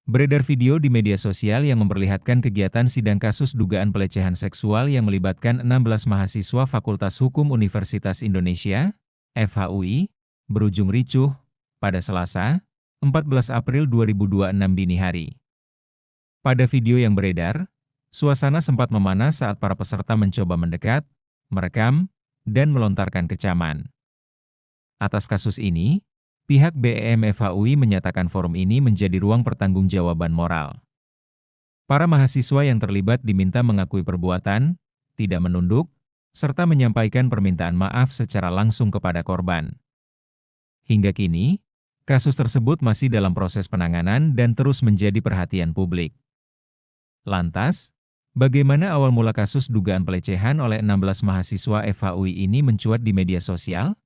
Beredar video di media sosial yang memperlihatkan kegiatan sidang kasus dugaan pelecehan seksual yang melibatkan 16 mahasiswa Fakultas Hukum Universitas Indonesia, FHUI, berujung ricuh pada Selasa, 14 April 2026 dini hari. Pada video yang beredar, suasana sempat memanas saat para peserta mencoba mendekat, merekam, dan melontarkan kecaman. Atas kasus ini, pihak BEM FHUI menyatakan forum ini menjadi ruang pertanggungjawaban moral. Para mahasiswa yang terlibat diminta mengakui perbuatan, tidak menunduk, serta menyampaikan permintaan maaf secara langsung kepada korban. Hingga kini, kasus tersebut masih dalam proses penanganan dan terus menjadi perhatian publik. Lantas, bagaimana awal mula kasus dugaan pelecehan oleh 16 mahasiswa FHUI ini mencuat di media sosial?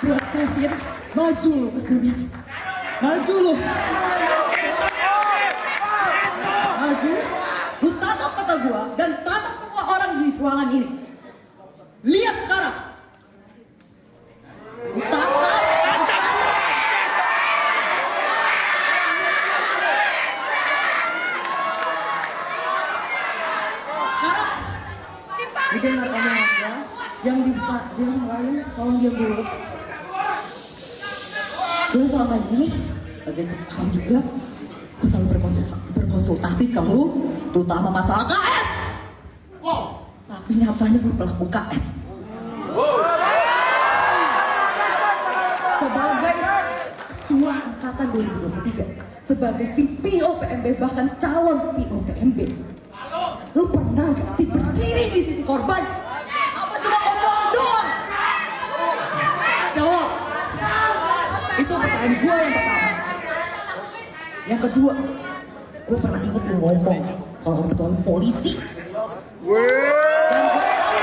Buat Kevin, maju lu kesini. Maju lu. Maju. Lu tatap mata gua dan tatap semua orang di ruangan ini. Lihat sekarang. Lu tatap. Sekarang. Lu dengar omongan gua. Yang lain, tolong diam dulu. Gue selama ini, sebagai kamu juga, gue selalu berkonsultasi ke lu, terutama masalah KS. Tapi nyatanya gue pelaku KS. Sebagai ketua angkatan 2023, sebagai VPO PMB, bahkan calon PO PMB, lu pernah gak sih berdiri di sisi korban? Apa cuma omong doang? Jawab. Itu pertanyaan gue yang pertama. Yang kedua, gue pernah ingat lu ngomong kalau orang tua lu polisi. Dan gue tahu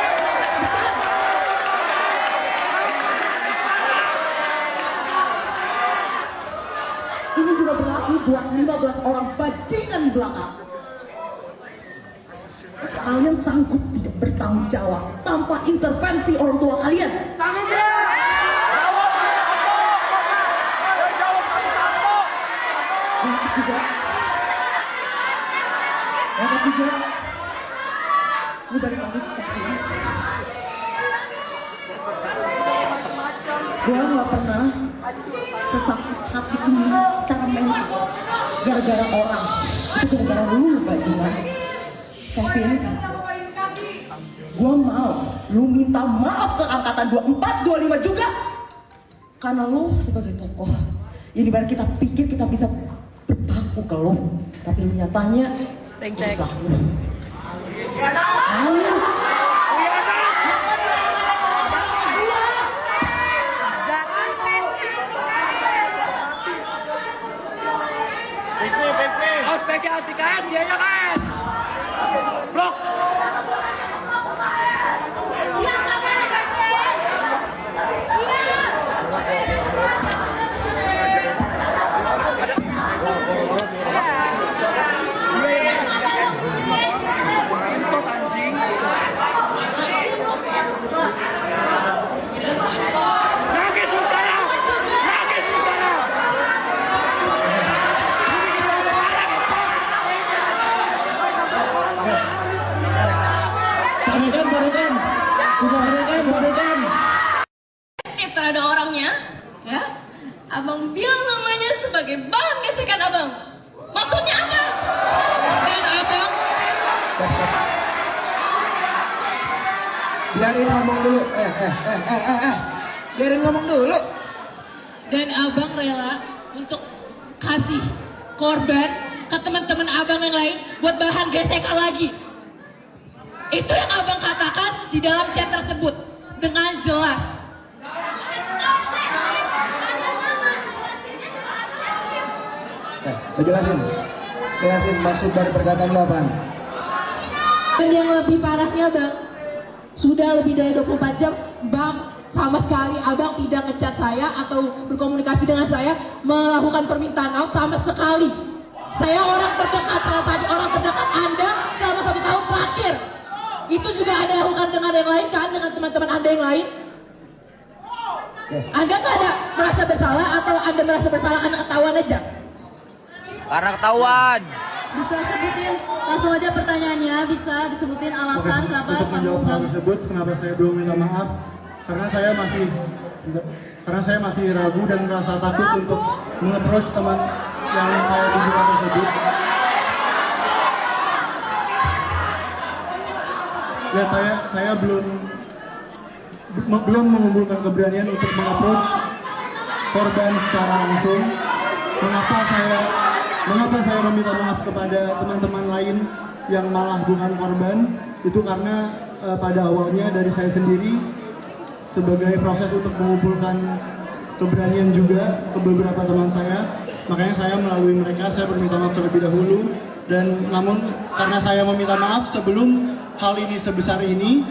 ini juga berlaku buat 15 orang bajingan di belakang. Kalian sanggup tidak bertanggung jawab tanpa intervensi orang tua kalian? Yang ketiga, ini balik lagi ke Kevin. Gue gak pernah sesakit hati ini secara mental gara-gara orang. Itu gara-gara lu bajingan. Kevin, gue mau lu minta maaf ke angkatan 24, 25 juga. Karena lu sebagai tokoh yang dimana kita pikir kita bisa berpaku ke lu, tapi nyatanya lalu Ospek anti KS, dia nya KS. Blok. Terhadap orangnya, ya, abang bilang namanya sebagai bahan gesekan abang. Maksudnya apa? Dan abang biarin ngomong dulu. Biarin ngomong dulu. dan abang rela untuk kasih korban ke teman-teman abang yang lain buat bahan gesekan lagi. Itu yang abang katakan di dalam chat tersebut dengan jelas. Jelasin maksud dari perkataan lo apaan? Dan yang lebih parahnya bang, sudah lebih dari 24 jam bang, sama sekali abang tidak ngechat saya atau berkomunikasi dengan saya melakukan permintaan maaf sama sekali. Saya orang terdekat sama tadi, orang terdekat Anda selama 1 tahun terakhir. Itu juga Anda lakukan dengan yang lain kan, dengan teman-teman Anda yang lain? Anda nggak ada merasa bersalah atau Anda merasa bersalah karena ketahuan aja? Karena ketahuan. Bisa sebutin langsung aja pertanyaannya, bisa disebutin alasan kenapa untuk kamu menjawab hal nggak tersebut, kenapa saya belum minta maaf? Karena saya masih ragu dan merasa takut untuk meng-approach teman yang saya tunjukkan tersebut. Ya saya belum mengumpulkan keberanian untuk meng-approach korban secara langsung. Mengapa saya meminta maaf kepada teman-teman lain yang malah bukan korban? Itu karena pada awalnya dari saya sendiri sebagai proses untuk mengumpulkan keberanian juga ke beberapa teman saya, makanya saya melalui mereka saya berminta maaf terlebih dahulu. Dan namun karena saya meminta maaf sebelum hal ini sebesar ini,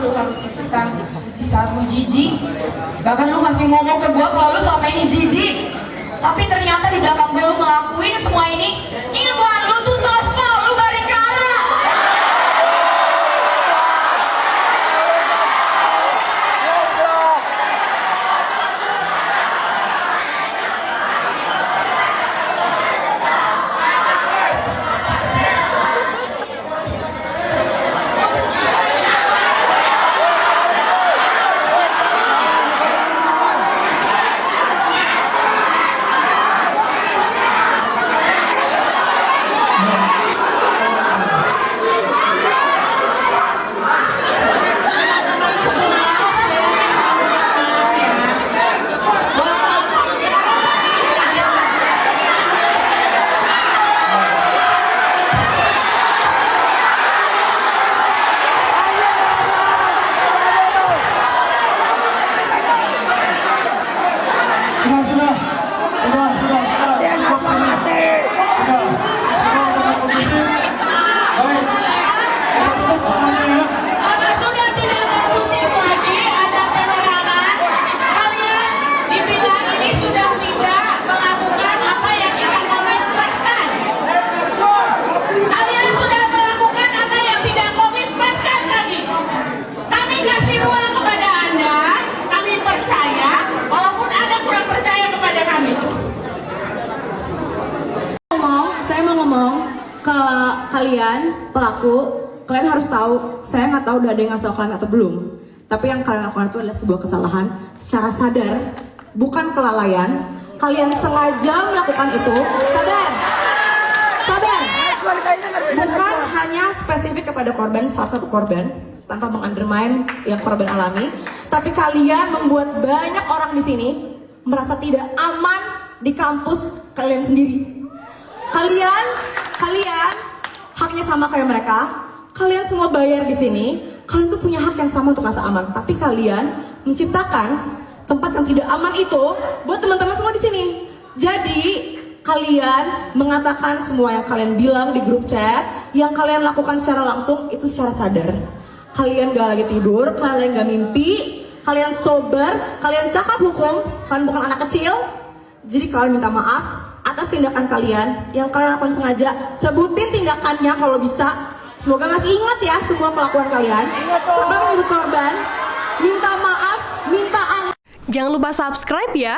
lu harus ikutan disabu jijik. Bahkan lu masih ngomong ke gua kalau lu selama ini jijik, tapi ternyata di belakang gua lu ngelakuin semua ini. Ingat gua, lu tuh sospol, lu balik kalah. Kalian harus tahu, saya nggak tahu udah ada yang ngasih tau kalian atau belum, tapi yang kalian lakukan itu adalah sebuah kesalahan secara sadar, bukan kelalaian. Kalian sengaja melakukan itu, sadar, bukan hanya spesifik kepada korban, salah satu korban, tanpa mengundermine yang korban alami, Tapi kalian membuat banyak orang di sini merasa tidak aman di kampus kalian sendiri. Kalian haknya sama kayak mereka. Kalian semua bayar di sini. Kalian tuh punya hak yang sama untuk rasa aman. Tapi kalian menciptakan tempat yang tidak aman itu buat teman-teman semua di sini. Jadi kalian mengatakan semua yang kalian bilang di grup chat, yang kalian lakukan secara langsung itu secara sadar. Kalian gak lagi tidur, kalian gak mimpi, kalian sober, kalian cakap hukum, kalian bukan anak kecil. Jadi kalian minta maaf atas tindakan kalian yang kalian lakukan sengaja. Sebutin tindakannya kalau bisa. Semoga masih ingat ya semua kelakuan kalian. Abang menyebut korban, minta maaf, minta ampun. Jangan lupa subscribe ya.